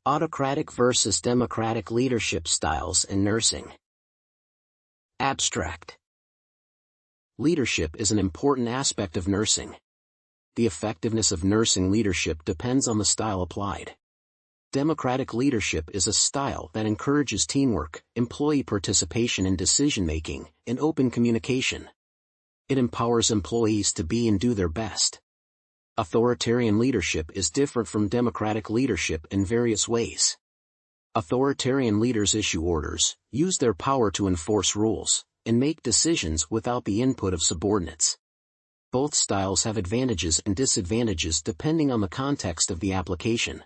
Autocratic versus democratic leadership styles in nursing. Abstract. Leadership is an important aspect of nursing. The effectiveness of nursing leadership depends on the style applied. Democratic leadership is a style that encourages teamwork, employee participation in decision-making, and open communication. It empowers employees to be and do their best. Authoritarian leadership is different from democratic leadership in various ways. Authoritarian leaders issue orders, use their power to enforce rules, and make decisions without the input of subordinates. Both styles have advantages and disadvantages depending on the context of the application.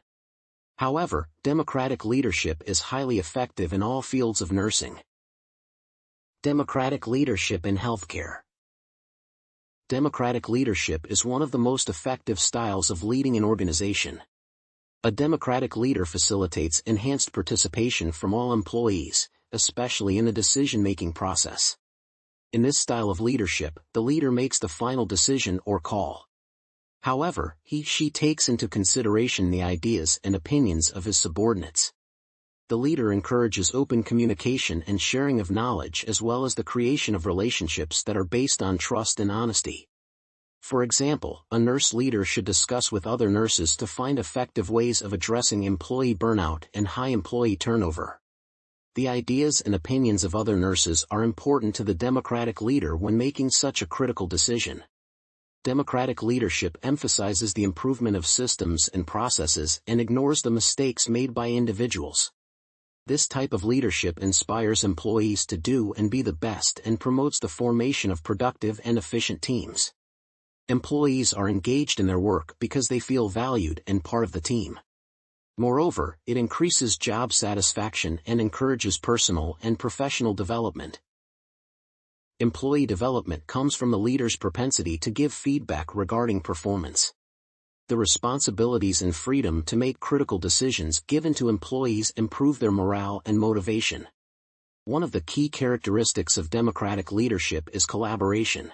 However, democratic leadership is highly effective in all fields of nursing. Democratic leadership in healthcare. Democratic leadership is one of the most effective styles of leading an organization. A democratic leader facilitates enhanced participation from all employees, especially in the decision-making process. In this style of leadership, the leader makes the final decision or call. However, he/she takes into consideration the ideas and opinions of his subordinates. The leader encourages open communication and sharing of knowledge as well as the creation of relationships that are based on trust and honesty. For example, a nurse leader should discuss with other nurses to find effective ways of addressing employee burnout and high employee turnover. The ideas and opinions of other nurses are important to the democratic leader when making such a critical decision. Democratic leadership emphasizes the improvement of systems and processes and ignores the mistakes made by individuals. This type of leadership inspires employees to do and be the best and promotes the formation of productive and efficient teams. Employees are engaged in their work because they feel valued and part of the team. Moreover, it increases job satisfaction and encourages personal and professional development. Employee development comes from the leader's propensity to give feedback regarding performance. The responsibilities and freedom to make critical decisions given to employees improve their morale and motivation. One of the key characteristics of democratic leadership is collaboration.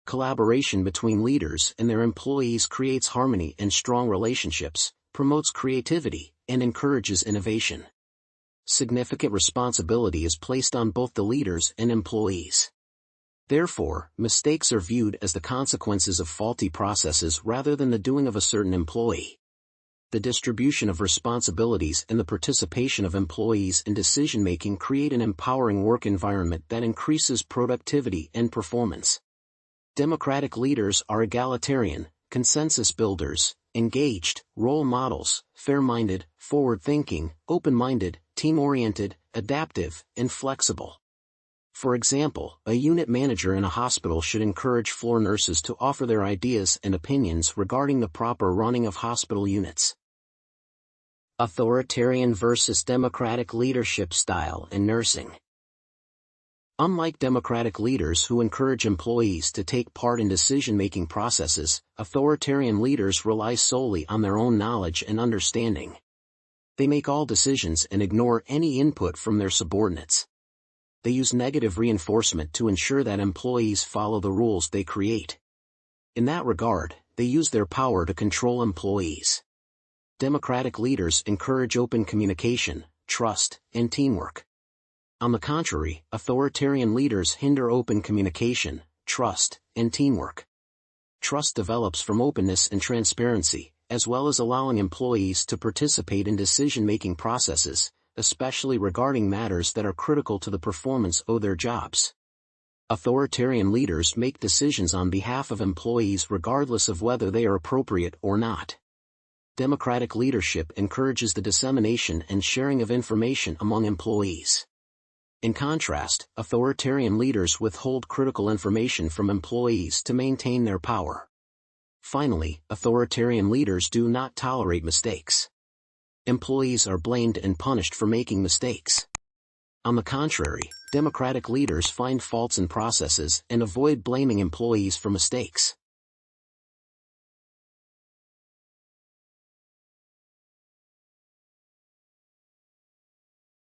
Collaboration between leaders and their employees creates harmony and strong relationships, promotes creativity, and encourages innovation. Significant responsibility is placed on both the leaders and employees. Therefore, mistakes are viewed as the consequences of faulty processes rather than the doing of a certain employee. The distribution of responsibilities and the participation of employees in decision-making create an empowering work environment that increases productivity and performance. Democratic leaders are egalitarian, consensus builders, engaged, role models, fair-minded, forward-thinking, open-minded, team-oriented, adaptive, and flexible. For example, a unit manager in a hospital should encourage floor nurses to offer their ideas and opinions regarding the proper running of hospital units. Authoritarian versus democratic leadership style in nursing. Unlike democratic leaders who encourage employees to take part in decision-making processes, authoritarian leaders rely solely on their own knowledge and understanding. They make all decisions and ignore any input from their subordinates. They use negative reinforcement to ensure that employees follow the rules they create. In that regard, they use their power to control employees. Democratic leaders encourage open communication, trust, and teamwork. On the contrary, authoritarian leaders hinder open communication, trust, and teamwork. Trust develops from openness and transparency, as well as allowing employees to participate in decision-making processes, especially regarding matters that are critical to the performance of their jobs. Authoritarian leaders make decisions on behalf of employees regardless of whether they are appropriate or not. Democratic leadership encourages the dissemination and sharing of information among employees. In contrast, authoritarian leaders withhold critical information from employees to maintain their power. Finally, authoritarian leaders do not tolerate mistakes. Employees are blamed and punished for making mistakes. On the contrary, democratic leaders find faults in processes and avoid blaming employees for mistakes.